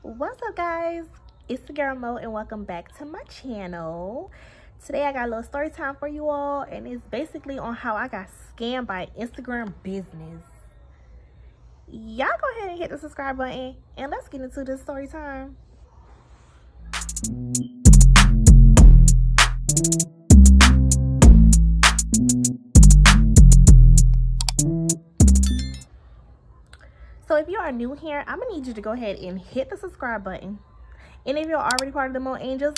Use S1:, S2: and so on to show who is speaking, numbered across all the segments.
S1: What's up, guys? It's the girl Mo, and welcome back to my channel. Today I got a little story time for you all, and it's basically on how I got scammed by Instagram business. Y'all go ahead and hit the subscribe button, and let's get into this story time. So if you are new here, I'm gonna need you to go ahead and hit the subscribe button. And if you're already part of the Mo Angels,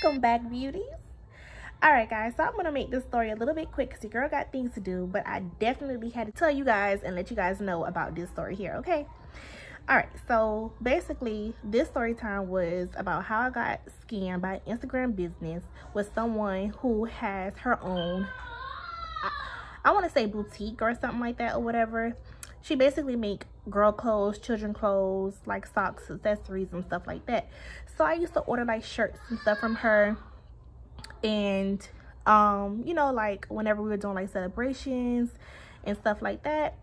S1: welcome back, beauties. All right, guys, so I'm gonna make this story a little bit quick because your girl got things to do, but I definitely had to tell you guys and let you guys know about this story here, okay? All right, so basically this story time was about how I got scammed by Instagram business with someone who has her own, I want to say boutique or something like that or whatever. She basically make girl clothes, children clothes, like socks, accessories, and stuff like that. So I used to order like shirts and stuff from her, and you know, like whenever we were doing like celebrations and stuff like that.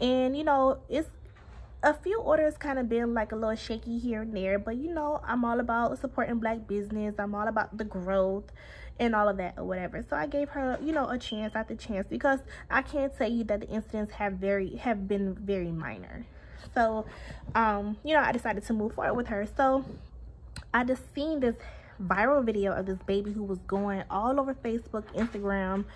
S1: And you know, it's a few orders kind of been like a little shaky here and there, but you know, I'm all about supporting black business. I'm all about the growth and all of that or whatever. So I gave her, you know, a chance after chance, because I can't tell you that the incidents have been very minor. So you know, I decided to move forward with her. So I just seen this viral video of this baby who was going all over Facebook, Instagram.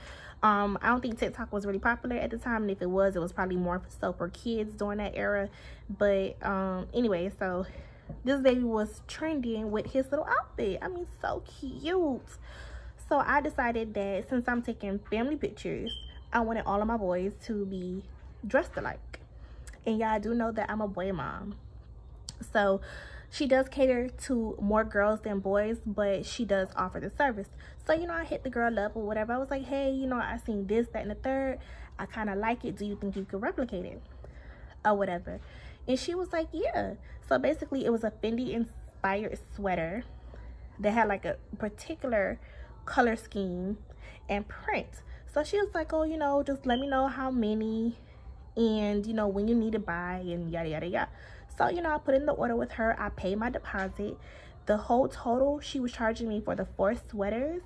S1: I don't think TikTok was really popular at the time, and if it was probably more so for kids during that era. But anyway, so this baby was trending with his little outfit. I mean, so cute. So I decided that since I'm taking family pictures, I wanted all of my boys to be dressed alike. And y'all do know that I'm a boy mom. So she does cater to more girls than boys, but she does offer the service. So, you know, I hit the girl up or whatever. I was like, hey, you know, I seen this, that, and the third. I kind of like it. Do you think you could replicate it? Or whatever. And she was like, yeah. So basically, it was a Fendi-inspired sweater that had like a particular color scheme and print. So she was like, oh, you know, just let me know how many and, you know, when you need to buy and yada, yada, yada. So, you know, I put in the order with her. I paid my deposit. The whole total she was charging me for the 4 sweaters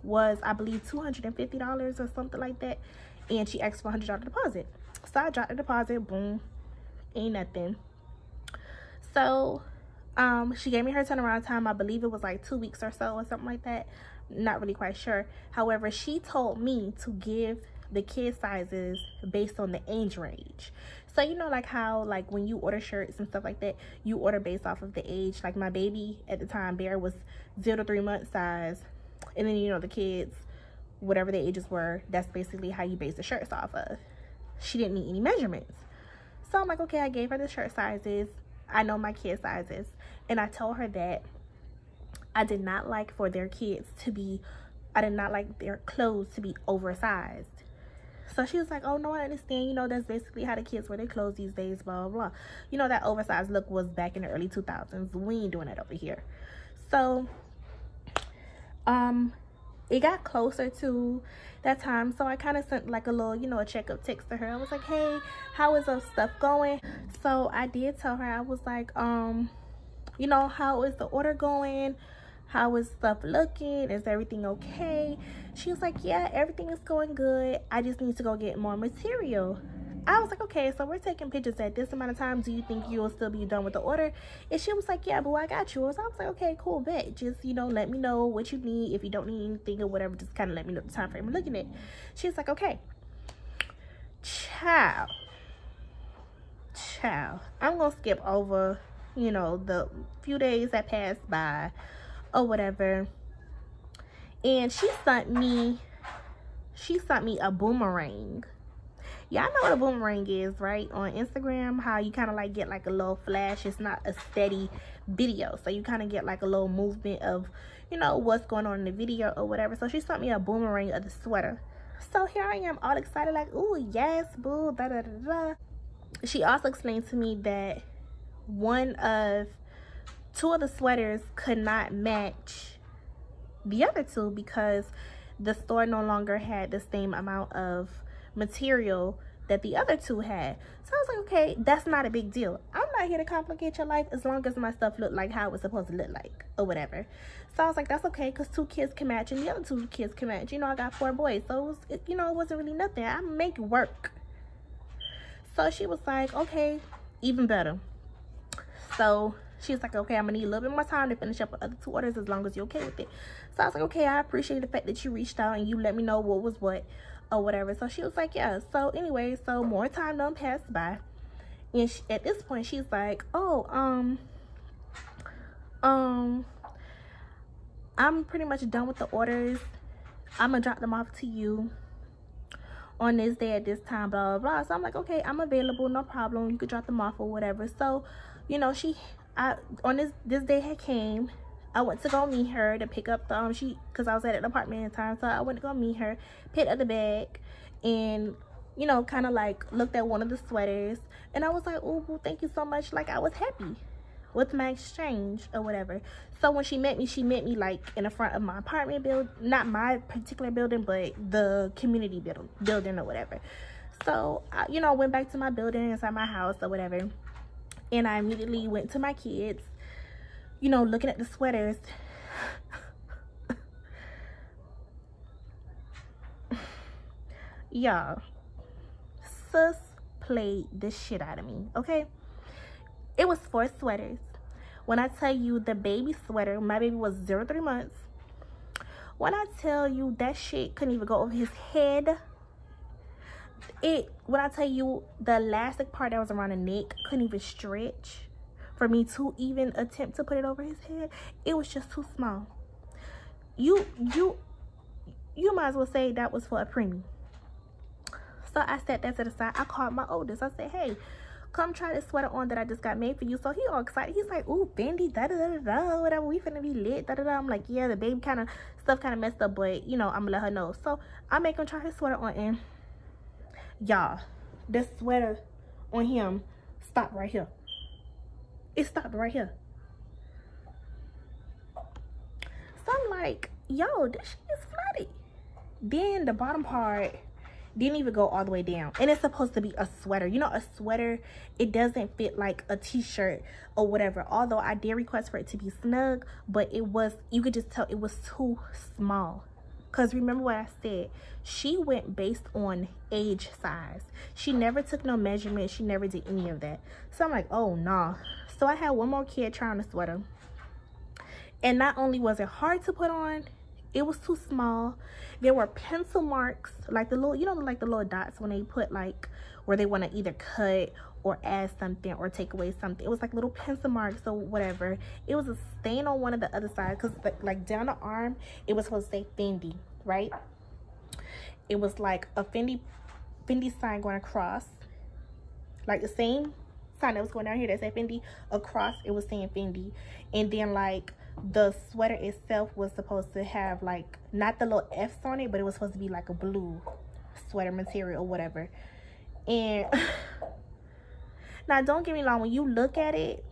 S1: was, I believe, $250 or something like that. And she asked for a $100 deposit. So I dropped the deposit. Boom. Ain't nothing. So she gave me her turnaround time. I believe it was like 2 weeks or so or something like that. Not really quite sure. However, she told me to give the kid sizes based on the age range. So you know, like how like when you order shirts and stuff like that, you order based off of the age. Like my baby at the time, Bear, was 0 to 3 month size, and then you know the kids, whatever the ages were, that's basically how you base the shirts off of. She didn't need any measurements. So I'm like, okay, I gave her the shirt sizes. I know my kid sizes, and I told her that I did not like for their kids to be, I did not like their clothes to be oversized. So she was like, oh, no, I understand. You know, that's basically how the kids wear their clothes these days, blah, blah, blah. You know, that oversized look was back in the early 2000s. We ain't doing that over here. So, it got closer to that time. So I kind of sent like a little, you know, a checkup text to her. I was like, hey, how is those stuff going? So I did tell her, I was like, you know, how is the order going? How is stuff looking? Is everything okay? She was like, yeah, everything is going good. I just need to go get more material. I was like, okay, so we're taking pictures at this amount of time. Do you think you'll still be done with the order? And she was like, yeah, boo, I got yours. I was like, okay, cool, bet. Just, you know, let me know what you need. If you don't need anything or whatever, just kind of let me know the time frame I'm looking at. She was like, okay. Ciao. I'm going to skip over, you know, the few days that passed by or whatever. And she sent me a boomerang. Y'all know what a boomerang is, right? On Instagram, how you kind of like get like a little flash. It's not a steady video, so you kind of get like a little movement of, you know, what's going on in the video or whatever. So she sent me a boomerang of the sweater. So here I am, all excited, like, ooh, yes, boo, da da da da. She also explained to me that two of the sweaters could not match the other two because the store no longer had the same amount of material that the other two had. So I was like, okay, that's not a big deal. I'm not here to complicate your life as long as my stuff look like how it's supposed to look like or whatever. So I was like, that's okay, because 2 kids can match and the other 2 kids can match. You know, I got 4 boys, so it wasn't really nothing. I make it work. So she was like, okay, even better. So she was like, okay, I'm gonna need a little bit more time to finish up with other 2 orders as long as you're okay with it. So I was like, okay, I appreciate the fact that you reached out and you let me know what was what or whatever. So she was like, yeah. So anyway, so more time done passed by. And at this point, she's like, oh, I'm pretty much done with the orders. I'm gonna drop them off to you on this day at this time, blah, blah, blah. So I'm like, okay, I'm available, no problem. You could drop them off or whatever. So, you know, on this day had came. I went to go meet her to pick up the, because I was at an apartment at the time. So I went to go meet her, picked up the bag, and, you know, kind of like looked at one of the sweaters. And I was like, oh, thank you so much. Like, I was happy with my exchange or whatever. So when she met me like in the front of my apartment building, not my particular building, but the community building or whatever. So I, you know, went back to my building inside my house or whatever, and I immediately went to my kids, you know, looking at the sweaters. Y'all, sis played the shit out of me, okay? It was 4 sweaters. When I tell you the baby sweater, my baby was 0 to 3 months. When I tell you that shit couldn't even go over his head. When I tell you the elastic part that was around the neck couldn't even stretch for me to even attempt to put it over his head. It was just too small. You might as well say that was for a preemie. So I set that to the side. I called my oldest. I said, hey, come try this sweater on that I just got made for you. So he all excited. He's like, ooh, Fendi, da-da-da-da-da, whatever. We finna be lit, da-da-da. I'm like, yeah, the baby stuff kind of messed up, but, you know, I'm gonna let her know. So I make him try his sweater on, and y'all, the sweater on him stopped right here. It stopped right here. So I'm like, yo, this shit is flooded. Then the bottom part didn't even go all the way down, and it's supposed to be a sweater. You know, a sweater, it doesn't fit like a t-shirt or whatever, although I did request for it to be snug, but it was, you could just tell it was too small. Because remember what I said, she went based on age size. She never took no measurements. She never did any of that. So I'm like, oh nah. So I had one more kid try on the sweater, and not only was it hard to put on, it was too small. There were pencil marks, like the little, you know, like the little dots when they put like where they want to either cut or add something or take away something. It was like little pencil marks or whatever. It was a stain on one of the other side, because like down the arm, it was supposed to say Fendi, right? It was like a Fendi sign going across, like the same sign that was going down here that said Fendi, across it was saying Fendi. And then like the sweater itself was supposed to have like not the little F's on it, but it was supposed to be like a blue sweater material or whatever. And now don't get me wrong, when you look at it,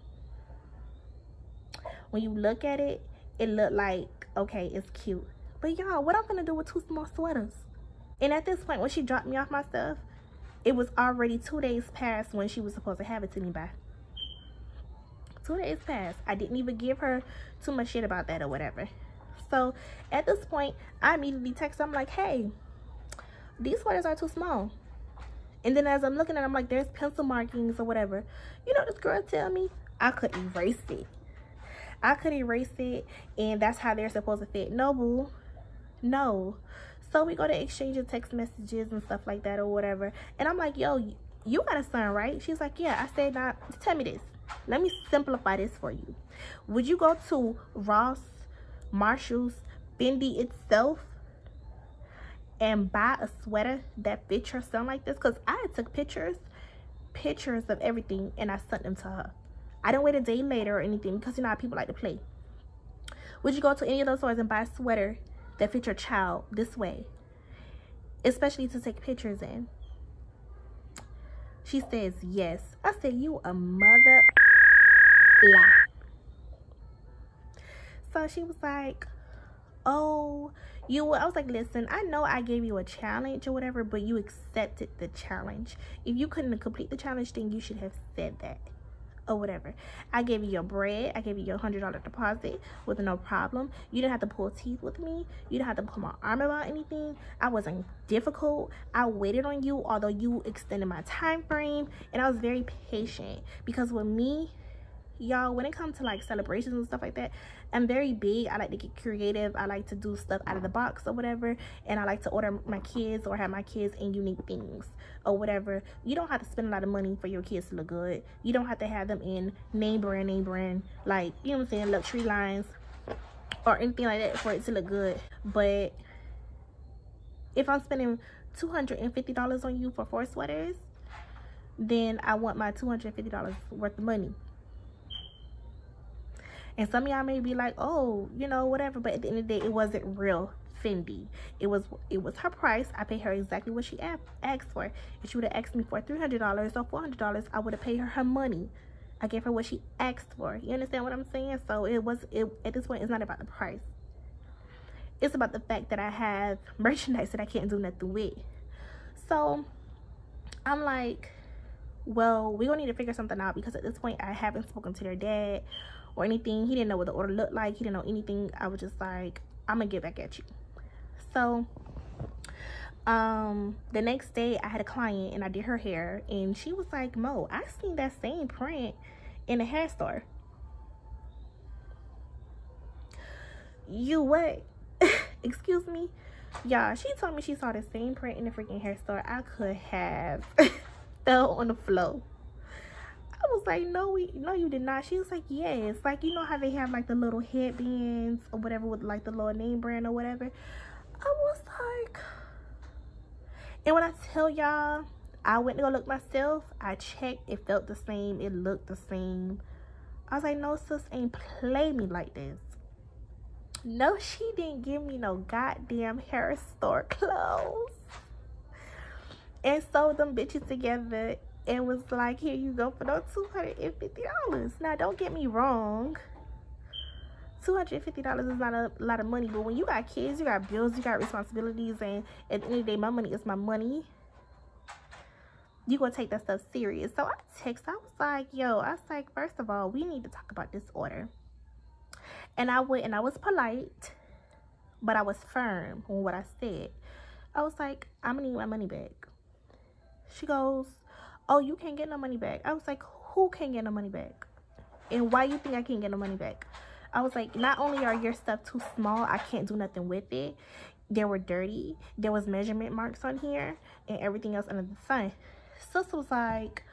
S1: it looked like, okay, it's cute. But y'all, what I'm gonna do with 2 small sweaters? And at this point, when she dropped me off my stuff, it was already 2 days past when she was supposed to have it to me by. 2 days passed. I didn't even give her too much shit about that or whatever. So at this point, I immediately text her. I'm like, hey, these sweaters are too small. And then as I'm looking at it, I'm like, there's pencil markings or whatever. You know, this girl tell me I could erase it. I could erase it, and that's how they're supposed to fit. No, boo. No. So we go to exchanging text messages and stuff like that or whatever. And I'm like, yo, you got a son, right? She's like, yeah. I said, now, tell me this. Let me simplify this for you. Would you go to Ross, Marshalls, Fendi itself and buy a sweater that fits your son like this? Because I took pictures of everything, and I sent them to her. I didn't wait a day later or anything, because you know how people like to play. Would you go to any of those stores and buy a sweater that fits your child this way, especially to take pictures in? She says yes. I said, you a mother lie. So she was like, oh, I was like, listen, I know I gave you a challenge or whatever, but you accepted the challenge. If you couldn't complete the challenge, then you should have said that or whatever. I gave you your bread. I gave you your $100 deposit with no problem. You didn't have to pull teeth with me. You didn't have to pull my arm about anything. I wasn't difficult. I waited on you, although you extended my time frame, and I was very patient. Because with me, y'all, when it comes to like celebrations and stuff like that, I'm very big. I like to get creative. I like to do stuff out of the box or whatever, and I like to order my kids or have my kids in unique things or whatever. You don't have to spend a lot of money for your kids to look good. You don't have to have them in name brand, like, you know what I'm saying, luxury lines or anything like that for it to look good. But if I'm spending $250 on you for 4 sweaters, then I want my $250 worth of money. And some of y'all may be like, oh, you know, whatever. But at the end of the day, it wasn't real Fendi. It was her price. I paid her exactly what she asked for. If she would have asked me for $300 or $400, I would have paid her money. I gave her what she asked for. You understand what I'm saying? So at this point, it's not about the price. It's about the fact that I have merchandise that I can't do nothing with. So I'm like, well, we're gonna need to figure something out, because at this point I haven't spoken to their dad or anything. He didn't know what the order looked like. He didn't know anything. I was just like, I'm gonna get back at you. So the next day I had a client and I did her hair, and she was like, Mo, I seen that same print in a hair store. You what? Excuse me? Y'all, she told me she saw the same print in the freaking hair store. I could have fell on the floor. I was like, no, you did not. She was like, yes. Like, you know how they have like the little headbands or whatever with like the little name brand or whatever. I was like, and when I tell y'all, I went to go look myself. I checked. It felt the same. It looked the same. I was like, no, sis, ain't play me like this. No, she didn't give me no goddamn hair store clothes. And sold them bitches together and was like, here you go for those $250. Now, don't get me wrong. $250 is not a lot of money. But when you got kids, you got bills, you got responsibilities. And at the end of the day, my money is my money. You gonna take that stuff serious. So I was like, yo, first of all, we need to talk about this order. And I went and I was polite, but I was firm on what I said. I was like, I'm gonna need my money back. She goes, oh, you can't get no money back. I was like, who can't get no money back? And why you think I can't get no money back? I was like, not only are your stuff too small, I can't do nothing with it. They were dirty. There was measurement marks on here and everything else under the sun. Sis was like,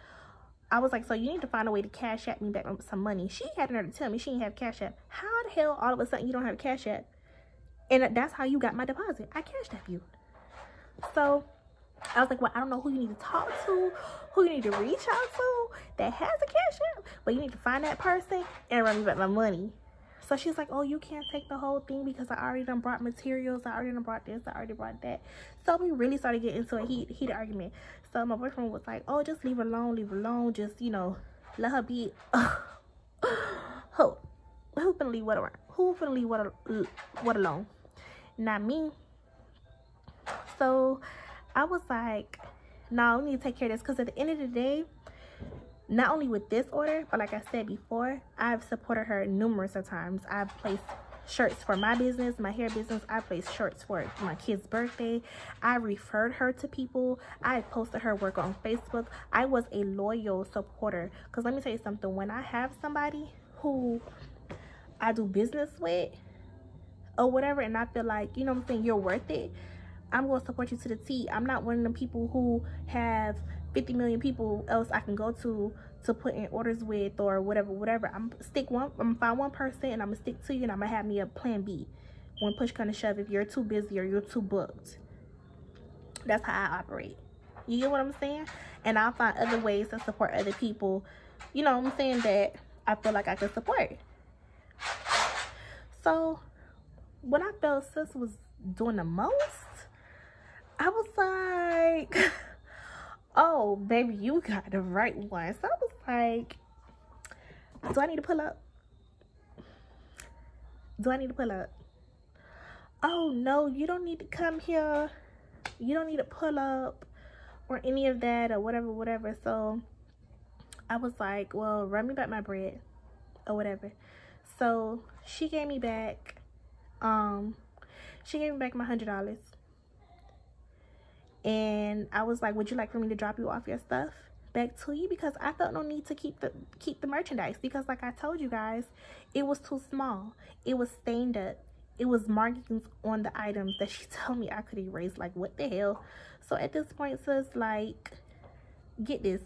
S1: I was like, so you need to find a way to cash at me back some money. She had her to tell me she didn't have cash app. How the hell all of a sudden you don't have cash app? And that's how you got my deposit. I cashed app you. So I was like, well, I don't know who you need to talk to, who you need to reach out to that has a cash app, but you need to find that person and run me back my money. So she's like, oh, you can't take the whole thing because I already done brought materials. I already done brought this. I already brought that. So we really started getting into a heated argument. So my boyfriend was like, oh, just leave her alone. Leave her alone. Just, you know, let her be. Who finna leave what around? Who finna leave what alone? Not me. So I was like, no, we need to take care of this, because at the end of the day, not only with this order, but like I said before, I've supported her numerous of times. I've placed shirts for my business, my hair business. I placed shirts for my kid's birthday. I referred her to people. I posted her work on Facebook. I was a loyal supporter, because let me tell you something. When I have somebody who I do business with or whatever, and I feel like, you know what I'm saying, you're worth it, I'm going to support you to the T. I'm not one of them people who have 50 million people else I can go to put in orders with or whatever. I'm gonna find one person and I'm gonna stick to you, and I'm gonna have me a plan B when push kind of shove if you're too busy or you're too booked. That's how I operate. You get what I'm saying? And I'll find other ways to support other people, you know what I'm saying, that I feel like I could support. So when I felt sis was doing the most, I was like, oh, baby, you got the right one. So I was like, do I need to pull up? Do I need to pull up? Oh, no, you don't need to come here. You don't need to pull up or any of that or whatever. So I was like, well, run me back my bread or whatever. So she gave me back my $100. And I was like, would you like for me to drop you off your stuff back to you? Because I felt no need to keep the merchandise, because like I told you guys, it was too small. It was stained up. It was markings on the items that she told me I could erase. Like, what the hell? So at this point, sis, like, get this.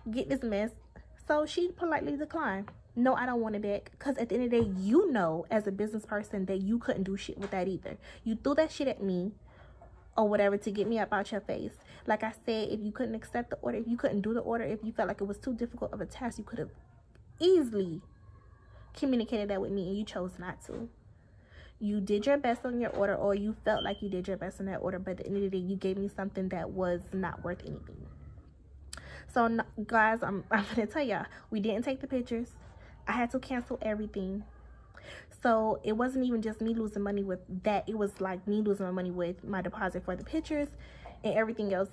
S1: Get this mess. So she politely declined. No, I don't want it back. Because at the end of the day, you know, as a business person, that you couldn't do shit with that either. You threw that shit at me or whatever to get me up out your face. Like I said, if you couldn't accept the order, if you couldn't do the order, if you felt like it was too difficult of a task, you could have easily communicated that with me, and you chose not to. You did your best on your order, or you felt like you did your best on that order, but at the end of the day, you gave me something that was not worth anything. So guys, I'm gonna tell y'all, we didn't take the pictures. I had to cancel everything. So it wasn't even just me losing money with that. It was like me losing my money with my deposit for the pictures and everything else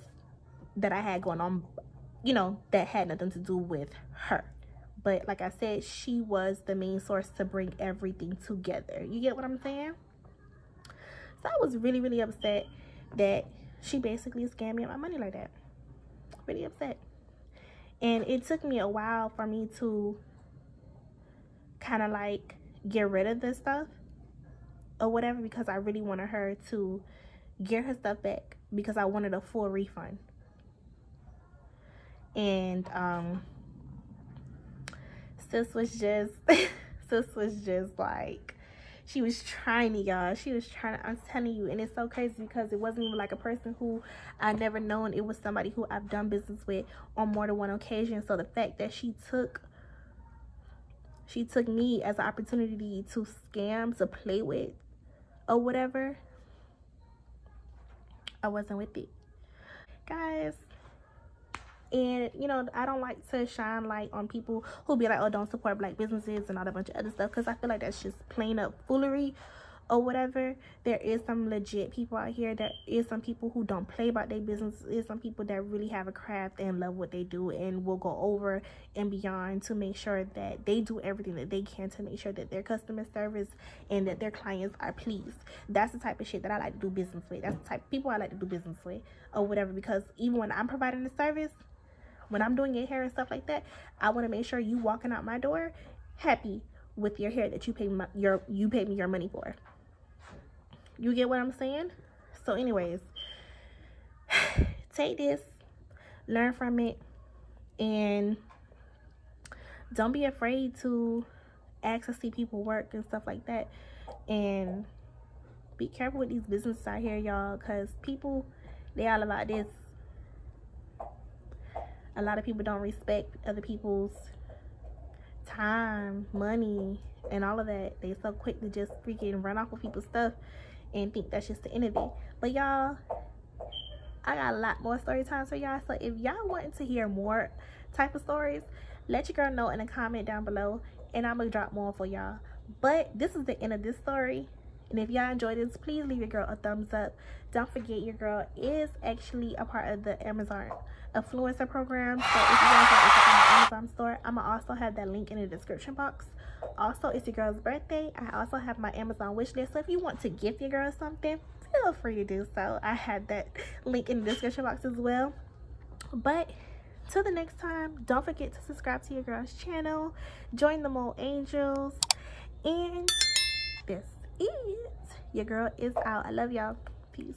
S1: that I had going on, you know, that had nothing to do with her. But like I said, she was the main source to bring everything together. You get what I'm saying? So I was really, really upset that she basically scammed me of my money like that. Really upset. And it took me a while for me to kind of like get rid of this stuff or whatever, because I really wanted her to get her stuff back, because I wanted a full refund. And sis was just like, she was trying me, y'all. She was trying to, I'm telling you. And it's so crazy because it wasn't even like a person who I never known. It was somebody who I've done business with on more than one occasion. So the fact that she took me as an opportunity to scam, to play with or whatever, I wasn't with it, guys. And you know, I don't like to shine light on people who be like, oh, don't support black businesses and all a bunch of other stuff, because I feel like that's just plain up foolery or whatever. There is some legit people out here. There is some people who don't play about their business. There's some people that really have a craft and love what they do and will go over and beyond to make sure that they do everything that they can to make sure that their customer service and that their clients are pleased. That's the type of shit that I like to do business with. That's the type of people I like to do business with or whatever, because even when I'm providing the service, when I'm doing your hair and stuff like that, I want to make sure you walking out my door happy with your hair that you paid me your money for. You get what I'm saying? So anyways, take this, learn from it, and don't be afraid to ask to see people work and stuff like that. And be careful with these businesses out here, y'all, because people, they all about this. A lot of people don't respect other people's time, money, and all of that. They so quick to just freaking run off of people's stuff and think that's just the end of it. But y'all, I got a lot more story times for y'all. So if y'all want to hear more type of stories, let your girl know in a comment down below, and I'm gonna drop more for y'all. But this is the end of this story. And if y'all enjoyed this, please leave your girl a thumbs up. Don't forget, your girl is actually a part of the Amazon influencer program. So if you guys want to check out my Amazon store, I'm gonna also have that link in the description box. Also, it's your girl's birthday. I also have my Amazon wish list. So if you want to gift your girl something, feel free to do so. I have that link in the description box as well. But till the next time, don't forget to subscribe to your girl's channel, join the Mole Angels, and this is your girl is out. I love y'all. Peace.